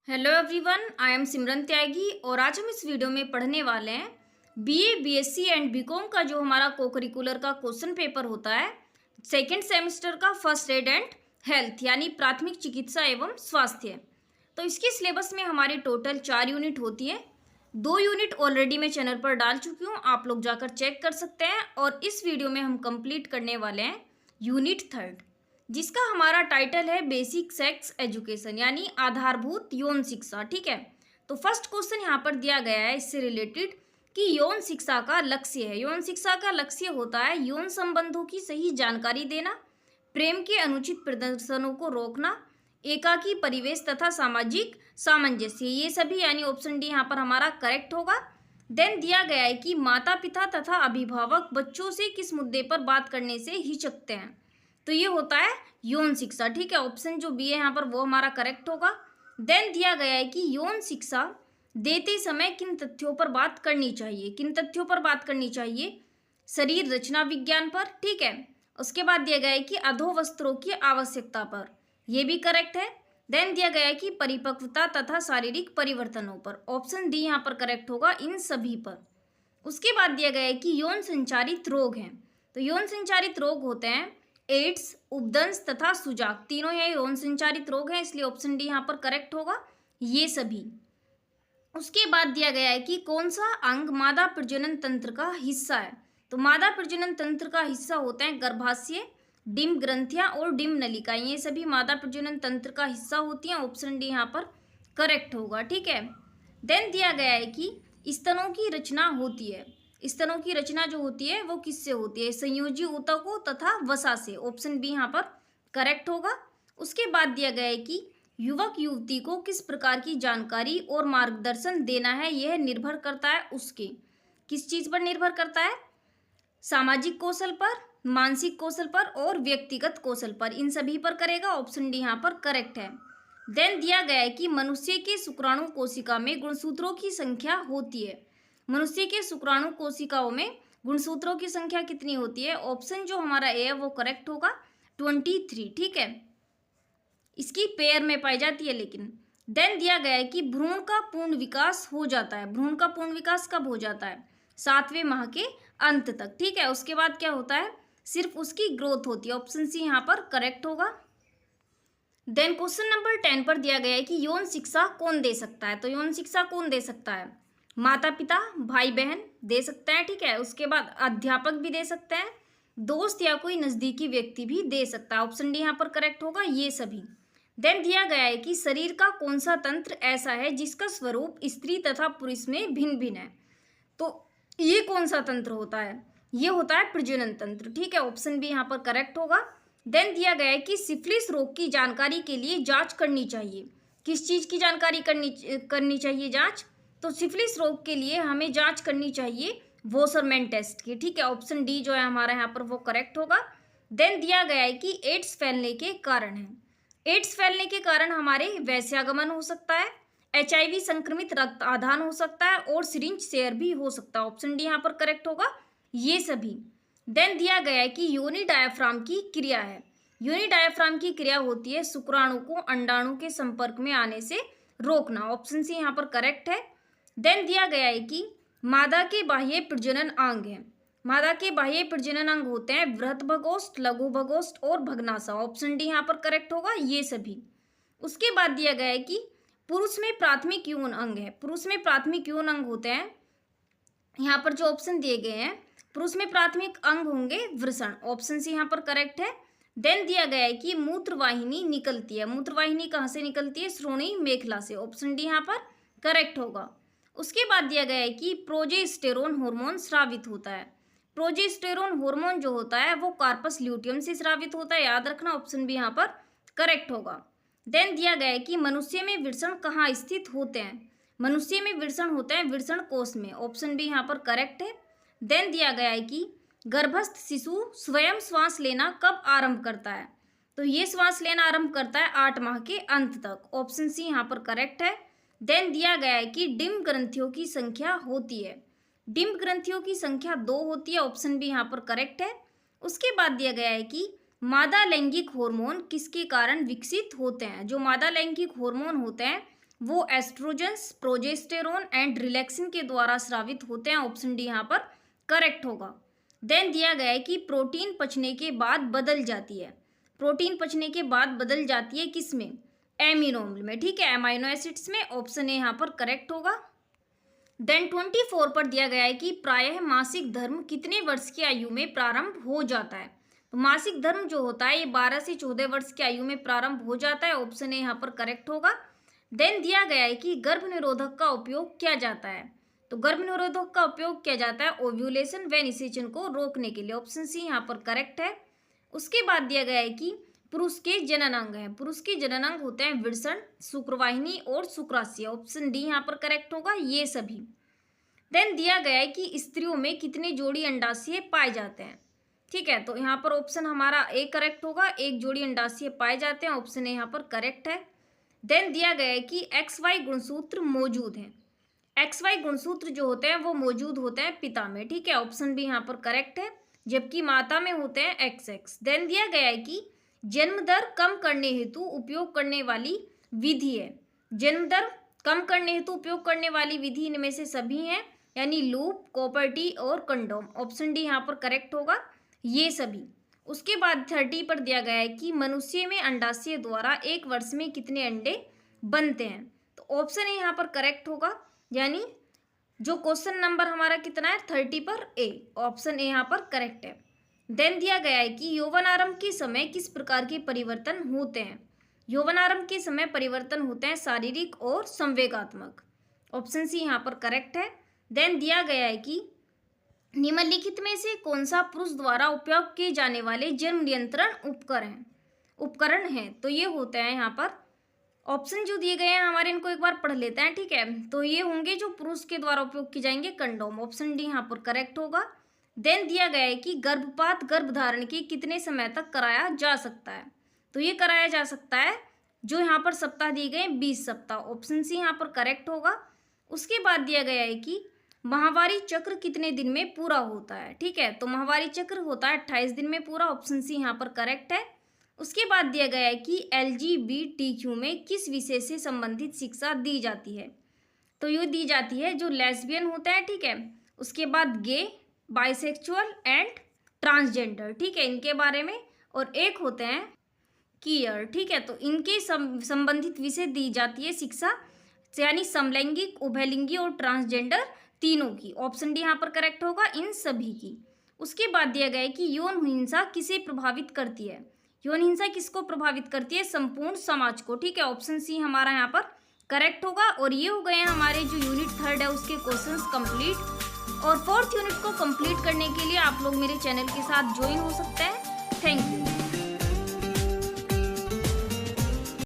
Hello everyone, I am सिमरन त्यागी और आज हम इस वीडियो में पढ़ने वाले हैं बीए, बीएससी एंड बीकॉम का जो हमारा को करिकुलर का क्वेश्चन पेपर होता है सेकंड सेमेस्टर का फर्स्ट एड एंड हेल्थ यानी प्राथमिक चिकित्सा एवं स्वास्थ्य। तो इसके सिलेबस में हमारी टोटल 4 यूनिट होती है। 2 यूनिट ऑलरेडी मैं चैनल पर डाल चुकी हूँ, आप लोग जाकर चेक कर सकते हैं। और इस वीडियो में हम कंप्लीट करने वाले हैं यूनिट 3 जिसका हमारा टाइटल है बेसिक सेक्स एजुकेशन यानी आधारभूत यौन शिक्षा। ठीक है, तो फर्स्ट क्वेश्चन यहाँ पर दिया गया है इससे रिलेटेड कि यौन शिक्षा का लक्ष्य है। यौन शिक्षा का लक्ष्य होता है यौन संबंधों की सही जानकारी देना, प्रेम के अनुचित प्रदर्शनों को रोकना, एकाकी परिवेश तथा सामाजिक सामंजस्य, ये सभी यानी ऑप्शन डी यहाँ पर हमारा करेक्ट होगा। देन दिया गया है कि माता पिता तथा अभिभावक बच्चों से किस मुद्दे पर बात करने से हिचकते हैं, तो ये होता है यौन शिक्षा। ठीक है, ऑप्शन जो बी है यहाँ पर वो हमारा करेक्ट होगा। देन दिया गया है कि यौन शिक्षा देते समय किन तथ्यों पर बात करनी चाहिए, किन तथ्यों पर बात करनी चाहिए, शरीर रचना विज्ञान पर। ठीक है, उसके बाद दिया गया है कि अधोवस्त्रों की आवश्यकता पर, ये भी करेक्ट है। देन दिया गया है कि परिपक्वता तथा शारीरिक परिवर्तनों पर, ऑप्शन डी यहाँ पर करेक्ट होगा इन सभी पर। उसके बाद दिया गया है कि यौन संचारित रोग हैं, तो यौन संचारित रोग होते हैं एड्स, उपदंश तथा सुजाक, तीनों ये यौन संचारित रोग हैं, इसलिए ऑप्शन डी यहाँ पर करेक्ट होगा ये सभी। उसके बाद दिया गया है कि कौन सा अंग मादा प्रजनन तंत्र का हिस्सा है, तो मादा प्रजनन तंत्र का हिस्सा होते हैं गर्भाशय, डिम्ब ग्रंथियां और डिम्ब नलिकाएं, ये सभी मादा प्रजनन तंत्र का हिस्सा होती हैं, ऑप्शन डी यहाँ पर करेक्ट होगा। ठीक है, देन दिया गया है कि स्तनों की रचना होती है, स्तनों की रचना जो होती है वो किससे होती है, संयोजी ऊतकों तथा वसा से, ऑप्शन बी यहाँ पर करेक्ट होगा। उसके बाद दिया गया है कि युवक युवती को किस प्रकार की जानकारी और मार्गदर्शन देना है, यह निर्भर करता है उसके, किस चीज पर निर्भर करता है, सामाजिक कौशल पर, मानसिक कौशल पर और व्यक्तिगत कौशल पर, इन सभी पर करेगा, ऑप्शन डी यहाँ पर करेक्ट है। देन दिया गया है कि मनुष्य के शुक्राणु कोशिका में गुणसूत्रों की संख्या होती है, मनुष्य के शुक्राणु कोशिकाओं में गुणसूत्रों की संख्या कितनी होती है, ऑप्शन जो हमारा ए है वो करेक्ट होगा 23। ठीक है, इसकी पेयर में पाई जाती है लेकिन। देन दिया गया है कि भ्रूण का पूर्ण विकास हो जाता है, भ्रूण का पूर्ण विकास कब हो जाता है, 7वें माह के अंत तक। ठीक है, उसके बाद क्या होता है, सिर्फ उसकी ग्रोथ होती है, ऑप्शन सी यहाँ पर करेक्ट होगा। देन क्वेश्चन नंबर 10 पर दिया गया है कि यौन शिक्षा कौन दे सकता है, तो यौन शिक्षा कौन दे सकता है, माता पिता, भाई बहन दे सकते हैं। ठीक है, उसके बाद अध्यापक भी दे सकते हैं, दोस्त या कोई नजदीकी व्यक्ति भी दे सकता है, ऑप्शन डी यहाँ पर करेक्ट होगा ये सभी। देन दिया गया है कि शरीर का कौन सा तंत्र ऐसा है जिसका स्वरूप स्त्री तथा पुरुष में भिन्न भिन्न है, तो ये कौन सा तंत्र होता है, ये होता है प्रजनन तंत्र। ठीक है, ऑप्शन बी यहाँ पर करेक्ट होगा। देन दिया गया है कि सिफिलिस रोग की जानकारी के लिए जांच करनी चाहिए, किस चीज की जानकारी करनी चाहिए जांच, तो सिफिलिस रोग के लिए हमें जांच करनी चाहिए वॉशरमैन टेस्ट की। ठीक है, ऑप्शन डी जो है हमारा यहाँ पर वो करेक्ट होगा। देन दिया गया है कि एड्स फैलने के कारण है, एड्स फैलने के कारण हमारे वैश्यागमन हो सकता है, एचआईवी संक्रमित रक्त आदान हो सकता है और सिरिंज शेयर भी हो सकता है, ऑप्शन डी यहाँ पर करेक्ट होगा ये सभी। देन दिया गया है कि योनि डायाफ्राम की क्रिया है, योनि डायाफ्राम की क्रिया होती है शुक्राणु को अंडाणु के संपर्क में आने से रोकना, ऑप्शन सी यहाँ पर करेक्ट है। देन दिया गया है कि मादा के बाह्य प्रजनन अंग है, मादा के बाह्य प्रजनन अंग होते हैं बृहत भगोष्ठ, लघु भगोष्ठ और भग्नाशय, ऑप्शन डी यहाँ पर करेक्ट होगा ये सभी। उसके बाद दिया गया है कि पुरुष में प्राथमिक यौन अंग है, पुरुष में प्राथमिक यौन अंग होते हैं, यहाँ पर जो ऑप्शन दिए गए हैं पुरुष में प्राथमिक अंग होंगे वृषण, ऑप्शन सी यहाँ पर करेक्ट है। देन दिया गया है कि मूत्रवाहिनी निकलती है, मूत्रवाहिनी कहाँ से निकलती है, श्रोणि मेखला से, ऑप्शन डी यहाँ पर करेक्ट होगा। उसके बाद दिया गया है कि प्रोजेस्टेरोन हार्मोन स्रावित होता है, प्रोजेस्टेरोन हार्मोन जो होता है वो कार्पस ल्यूटियम से स्रावित होता है, याद रखना, ऑप्शन बी यहाँ पर करेक्ट होगा। देन दिया गया है कि मनुष्य में वृषण कहाँ स्थित होते हैं, मनुष्य में वृषण होते हैं वृषण कोष में, ऑप्शन बी यहाँ पर करेक्ट है। देन दिया गया है कि गर्भस्थ शिशु स्वयं श्वास लेना कब आरंभ करता है, तो ये श्वास लेना आरंभ करता है 8 माह के अंत तक, ऑप्शन सी यहाँ पर करेक्ट है। देन दिया गया है कि डिम्ब ग्रंथियों की संख्या होती है, डिम्ब ग्रंथियों की संख्या 2 होती है, ऑप्शन बी यहाँ पर करेक्ट है। उसके बाद दिया गया है कि मादा लैंगिक हार्मोन किसके कारण विकसित होते हैं, जो मादा लैंगिक हार्मोन होते हैं वो एस्ट्रोजेंस, प्रोजेस्टेरोन एंड रिलैक्सिन के द्वारा स्रावित होते हैं। ऑप्शन डी यहाँ पर करेक्ट होगा। देन दिया गया है कि प्रोटीन पचने के बाद बदल जाती है। प्रोटीन पचने के बाद बदल जाती है किस में? एमिनो अम्ल में, ठीक है, अमाइनो एसिड्स में। ऑप्शन ए यहाँ पर करेक्ट होगा। देन 24 पर दिया गया है कि प्रायः मासिक धर्म कितने वर्ष की आयु में प्रारंभ हो जाता है? तो मासिक धर्म जो होता है ये 12 से 14 वर्ष की आयु में प्रारंभ हो जाता है। ऑप्शन ए यहाँ पर करेक्ट होगा। देन दिया गया है कि गर्भ निरोधक का उपयोग किया जाता है। तो गर्भ निरोधक का उपयोग किया जाता है ओव्यूलेशन व निषेचन को रोकने के लिए। ऑप्शन सी यहाँ पर करेक्ट है। उसके बाद दिया गया है कि पुरुष के जननांग हैं। पुरुष के जननांग होते हैं वृषण, शुक्रवाहिनी और शुक्राशय। ऑप्शन डी यहाँ पर करेक्ट होगा, ये सभी। देन दिया गया है कि स्त्रियों में कितने जोड़ी अंडाशय पाए जाते हैं? ठीक है, तो यहाँ पर ऑप्शन हमारा ए करेक्ट होगा, एक जोड़ी अंडाशय पाए जाते हैं। ऑप्शन ए यहाँ पर करेक्ट है। देन दिया गया है कि XY गुणसूत्र मौजूद हैं। XY गुणसूत्र जो होते हैं वो मौजूद होते हैं पिता में, ठीक है, ऑप्शन बी यहाँ पर करेक्ट है, जबकि माता में होते हैं XX। देन दिया गया है कि जन्म दर कम करने हेतु उपयोग करने वाली विधि है। जन्म दर कम करने हेतु उपयोग करने वाली विधि इनमें से सभी हैं, यानी लूप, कॉपर्टी और कंडोम। ऑप्शन डी यहाँ पर करेक्ट होगा, ये सभी। उसके बाद 30 पर दिया गया है कि मनुष्य में अंडाशय द्वारा एक वर्ष में कितने अंडे बनते हैं? तो ऑप्शन ए यहाँ पर करेक्ट होगा, यानी जो क्वेश्चन नंबर हमारा कितना है 30 पर ए। ऑप्शन ए यहाँ पर करेक्ट है। देन दिया गया है कि यौवनारंभ के समय किस प्रकार के परिवर्तन होते हैं? यौवनारंभ के समय परिवर्तन होते हैं शारीरिक और संवेगात्मक। ऑप्शन सी यहाँ पर करेक्ट है। देन दिया गया है कि निम्नलिखित में से कौन सा पुरुष द्वारा उपयोग किए जाने वाले जन्म नियंत्रण उपकरण हैं? तो ये होते हैं यहाँ पर ऑप्शन जो दिए गए हैं हमारे, इनको एक बार पढ़ लेते हैं, ठीक है। तो ये होंगे जो पुरुष के द्वारा उपयोग किए जाएंगे कंडोम। ऑप्शन डी यहाँ पर करेक्ट होगा। देन दिया गया है कि गर्भपात गर्भधारण के कितने समय तक कराया जा सकता है? तो ये कराया जा सकता है, जो यहाँ पर सप्ताह दिए गए 20 सप्ताह। ऑप्शन सी यहाँ पर करेक्ट होगा। उसके बाद दिया गया है कि माहवारी चक्र कितने दिन में पूरा होता है? ठीक है, तो माहवारी चक्र होता है 28 दिन में पूरा। ऑप्शन सी यहाँ पर करेक्ट है। उसके बाद दिया गया है कि LGBTQ में किस विषय से संबंधित शिक्षा दी जाती है? तो ये दी जाती है जो लेस्बियन होता है, ठीक है, उसके बाद गे, बाइसेक्सुअल एंड ट्रांसजेंडर, ठीक है, इनके बारे में। और एक होते हैं कियर, ठीक है, तो इनके संबंधित विषय दी जाती है शिक्षा, यानी समलैंगिक, उभयलिंगी और ट्रांसजेंडर तीनों की। ऑप्शन डी यहाँ पर करेक्ट होगा, इन सभी की। उसके बाद दिया गया है कि यौन हिंसा किसे प्रभावित करती है? यौन हिंसा किसको प्रभावित करती है? संपूर्ण समाज को, ठीक है, ऑप्शन सी हमारा यहाँ पर करेक्ट होगा। और ये हो गए हैं हमारे जो यूनिट 3 है उसके क्वेश्चंस कंप्लीट। और 4th यूनिट को कंप्लीट करने के लिए आप लोग मेरे चैनल के साथ ज्वाइन हो सकते हैं। Thank you.